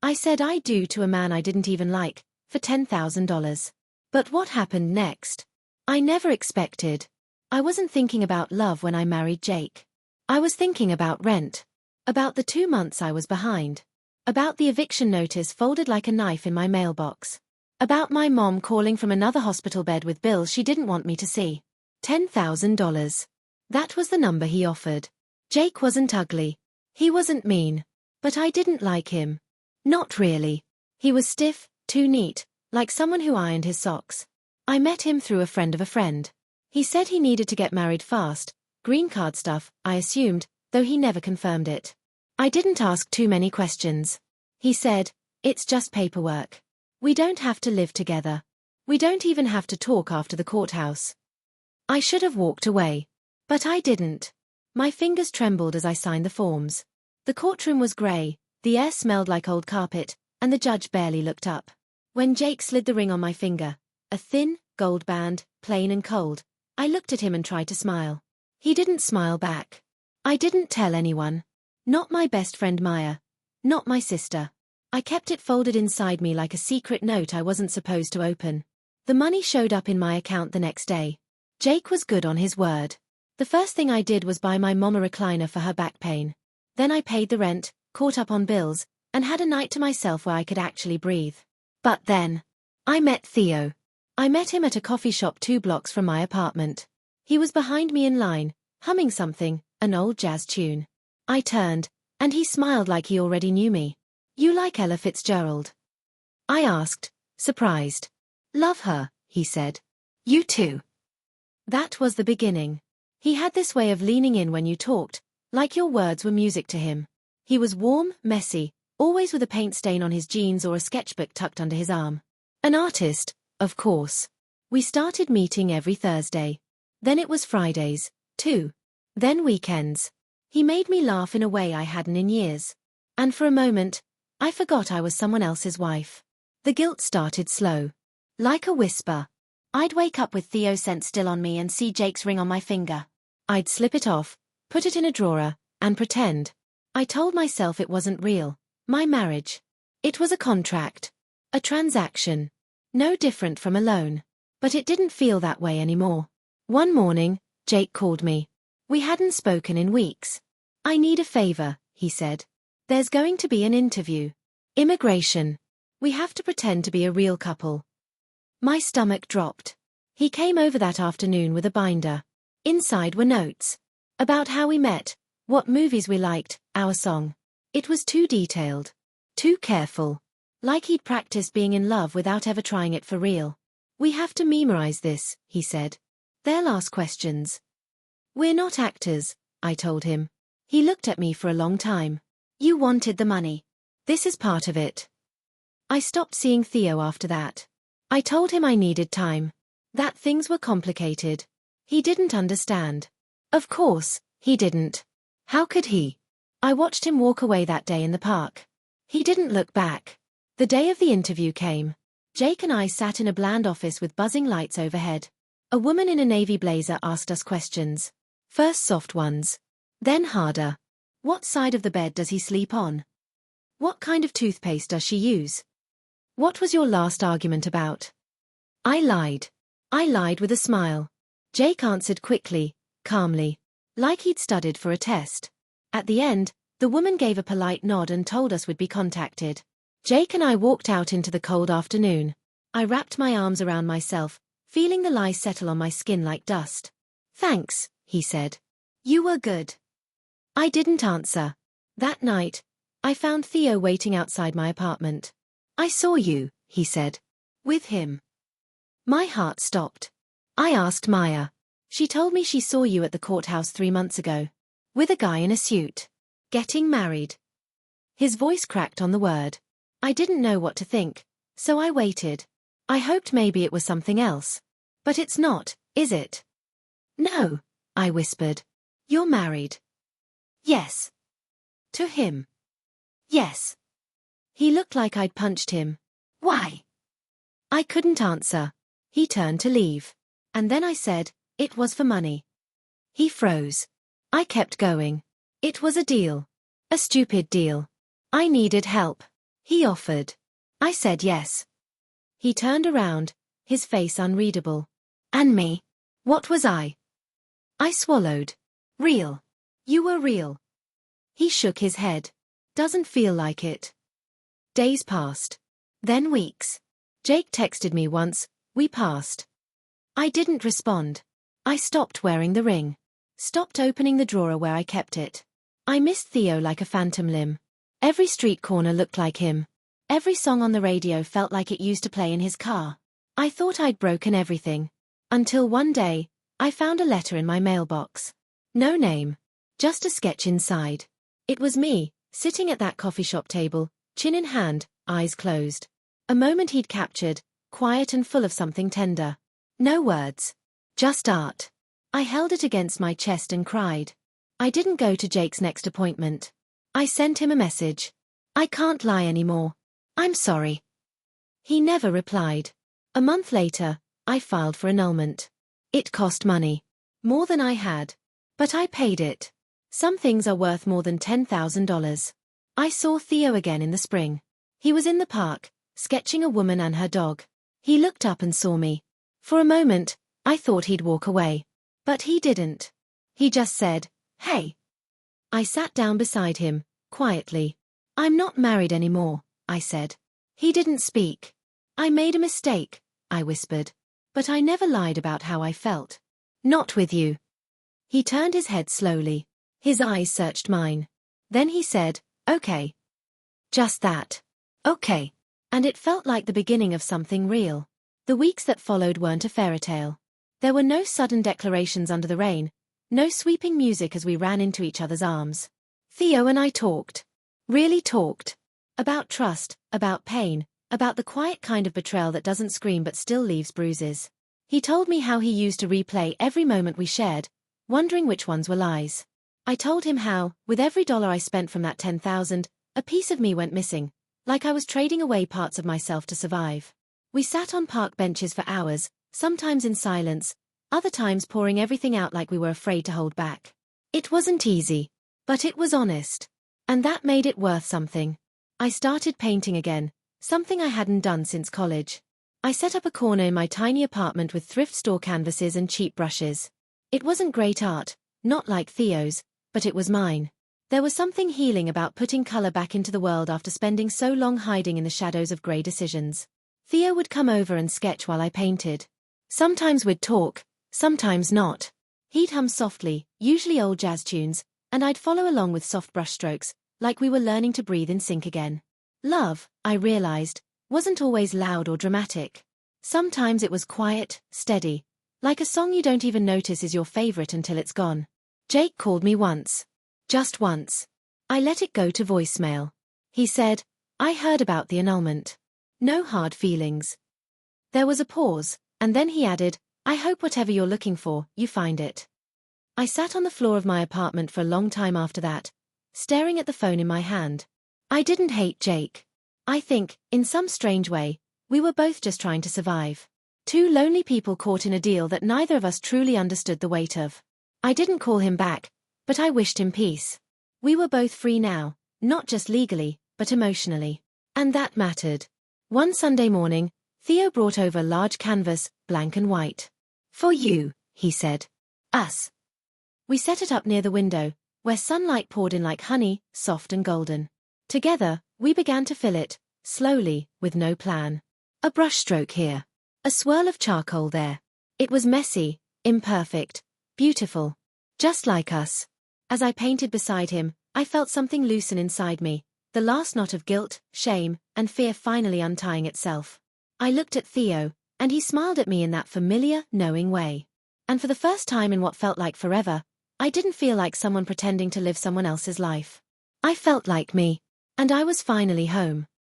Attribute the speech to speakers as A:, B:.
A: I said I do to a man I didn't even like, for $10,000. But what happened next? I never expected. I wasn't thinking about love when I married Jake. I was thinking about rent. About the 2 months I was behind. About the eviction notice folded like a knife in my mailbox. About my mom calling from another hospital bed with bills she didn't want me to see. $10,000. That was the number he offered. Jake wasn't ugly. He wasn't mean. But I didn't like him. Not really. He was stiff, too neat, like someone who ironed his socks. I met him through a friend of a friend. He said he needed to get married fast, green card stuff, I assumed, though he never confirmed it. I didn't ask too many questions. He said, "It's just paperwork. We don't have to live together. We don't even have to talk after the courthouse." I should have walked away. But I didn't. My fingers trembled as I signed the forms. The courtroom was grey, the air smelled like old carpet, and the judge barely looked up. When Jake slid the ring on my finger, a thin, gold band, plain and cold, I looked at him and tried to smile. He didn't smile back. I didn't tell anyone. Not my best friend Maya. Not my sister. I kept it folded inside me like a secret note I wasn't supposed to open. The money showed up in my account the next day. Jake was good on his word. The first thing I did was buy my mom a recliner for her back pain. Then I paid the rent, caught up on bills, and had a night to myself where I could actually breathe. But then, I met Theo. I met him at a coffee shop 2 blocks from my apartment. He was behind me in line, humming something, an old jazz tune. I turned, and he smiled like he already knew me. "You like Ella Fitzgerald?" I asked, surprised. "Love her," he said. "You too." That was the beginning. He had this way of leaning in when you talked, like your words were music to him. He was warm, messy, always with a paint stain on his jeans or a sketchbook tucked under his arm. An artist, of course. We started meeting every Thursday. Then it was Fridays, too. Then weekends. He made me laugh in a way I hadn't in years. And for a moment, I forgot I was someone else's wife. The guilt started slow. Like a whisper. I'd wake up with Theo's scent still on me and see Jake's ring on my finger. I'd slip it off, put it in a drawer, and pretend. I told myself it wasn't real. My marriage. It was a contract. A transaction. No different from a loan. But it didn't feel that way anymore. One morning, Jake called me. We hadn't spoken in weeks. "I need a favor," he said. "There's going to be an interview. Immigration. We have to pretend to be a real couple." My stomach dropped. He came over that afternoon with a binder. Inside were notes. About how we met, what movies we liked, our song. It was too detailed. Too careful. Like he'd practiced being in love without ever trying it for real. "We have to memorize this," he said. "They'll ask questions." "We're not actors," I told him. He looked at me for a long time. "You wanted the money. This is part of it." I stopped seeing Theo after that. I told him I needed time. That things were complicated. He didn't understand. Of course, he didn't. How could he? I watched him walk away that day in the park. He didn't look back. The day of the interview came. Jake and I sat in a bland office with buzzing lights overhead. A woman in a navy blazer asked us questions. First soft ones. Then harder. What side of the bed does he sleep on? What kind of toothpaste does she use? What was your last argument about? I lied. I lied with a smile. Jake answered quickly, calmly, like he'd studied for a test. At the end, the woman gave a polite nod and told us we'd be contacted. Jake and I walked out into the cold afternoon. I wrapped my arms around myself, feeling the lie settle on my skin like dust. "Thanks," he said. "You were good." I didn't answer. That night, I found Theo waiting outside my apartment. "I saw you," he said. "With him." My heart stopped. I asked Maya. She told me she saw you at the courthouse 3 months ago. With a guy in a suit. Getting married. His voice cracked on the word. I didn't know what to think, so I waited. I hoped maybe it was something else. "But it's not, is it?" "No," I whispered. "You're married." "Yes." "To him?" "Yes." He looked like I'd punched him. "Why?" I couldn't answer. He turned to leave. And then I said, "It was for money." He froze. I kept going. It was a deal. A stupid deal. I needed help. He offered. I said yes. He turned around, his face unreadable. And me? What was I? I swallowed. Real. You were real. He shook his head. Doesn't feel like it. Days passed. Then weeks. Jake texted me once, we passed. I didn't respond. I stopped wearing the ring. Stopped opening the drawer where I kept it. I missed Theo like a phantom limb. Every street corner looked like him. Every song on the radio felt like it used to play in his car. I thought I'd broken everything. Until one day, I found a letter in my mailbox. No name. Just a sketch inside. It was me, sitting at that coffee shop table, chin in hand, eyes closed. A moment he'd captured, quiet and full of something tender. No words. Just art. I held it against my chest and cried. I didn't go to Jake's next appointment. I sent him a message. I can't lie anymore. I'm sorry. He never replied. A month later, I filed for annulment. It cost money. More than I had. But I paid it. Some things are worth more than $10,000. I saw Theo again in the spring. He was in the park, sketching a woman and her dog. He looked up and saw me. For a moment, I thought he'd walk away. But he didn't. He just said, "Hey." I sat down beside him, quietly. "I'm not married anymore," I said. He didn't speak. "I made a mistake," I whispered. "But I never lied about how I felt. Not with you." He turned his head slowly. His eyes searched mine. Then he said, "Okay." Just that. Okay. And it felt like the beginning of something real. The weeks that followed weren't a fairy tale. There were no sudden declarations under the rain, no sweeping music as we ran into each other's arms. Theo and I talked. Really talked. About trust, about pain, about the quiet kind of betrayal that doesn't scream but still leaves bruises. He told me how he used to replay every moment we shared, wondering which ones were lies. I told him how, with every dollar I spent from that 10,000, a piece of me went missing, like I was trading away parts of myself to survive. We sat on park benches for hours, sometimes in silence, other times pouring everything out like we were afraid to hold back. It wasn't easy, but it was honest. And that made it worth something. I started painting again, something I hadn't done since college. I set up a corner in my tiny apartment with thrift store canvases and cheap brushes. It wasn't great art, not like Theo's, but it was mine. There was something healing about putting color back into the world after spending so long hiding in the shadows of gray decisions. Theo would come over and sketch while I painted. Sometimes we'd talk, sometimes not. He'd hum softly, usually old jazz tunes, and I'd follow along with soft brushstrokes, like we were learning to breathe in sync again. Love, I realized, wasn't always loud or dramatic. Sometimes it was quiet, steady, like a song you don't even notice is your favorite until it's gone. Jake called me once. Just once. I let it go to voicemail. He said, "I heard about the annulment. No hard feelings." There was a pause, and then he added, "I hope whatever you're looking for, you find it." I sat on the floor of my apartment for a long time after that, staring at the phone in my hand. I didn't hate Jake. I think, in some strange way, we were both just trying to survive. Two lonely people caught in a deal that neither of us truly understood the weight of. I didn't call him back, but I wished him peace. We were both free now, not just legally, but emotionally. And that mattered. One Sunday morning, Theo brought over a large canvas, blank and white. "For you," he said. "Us." We set it up near the window, where sunlight poured in like honey, soft and golden. Together, we began to fill it, slowly, with no plan. A brushstroke here. A swirl of charcoal there. It was messy, imperfect, beautiful. Just like us. As I painted beside him, I felt something loosen inside me, the last knot of guilt, shame, and fear finally untying itself. I looked at Theo, and he smiled at me in that familiar, knowing way. And for the first time in what felt like forever, I didn't feel like someone pretending to live someone else's life. I felt like me. And I was finally home.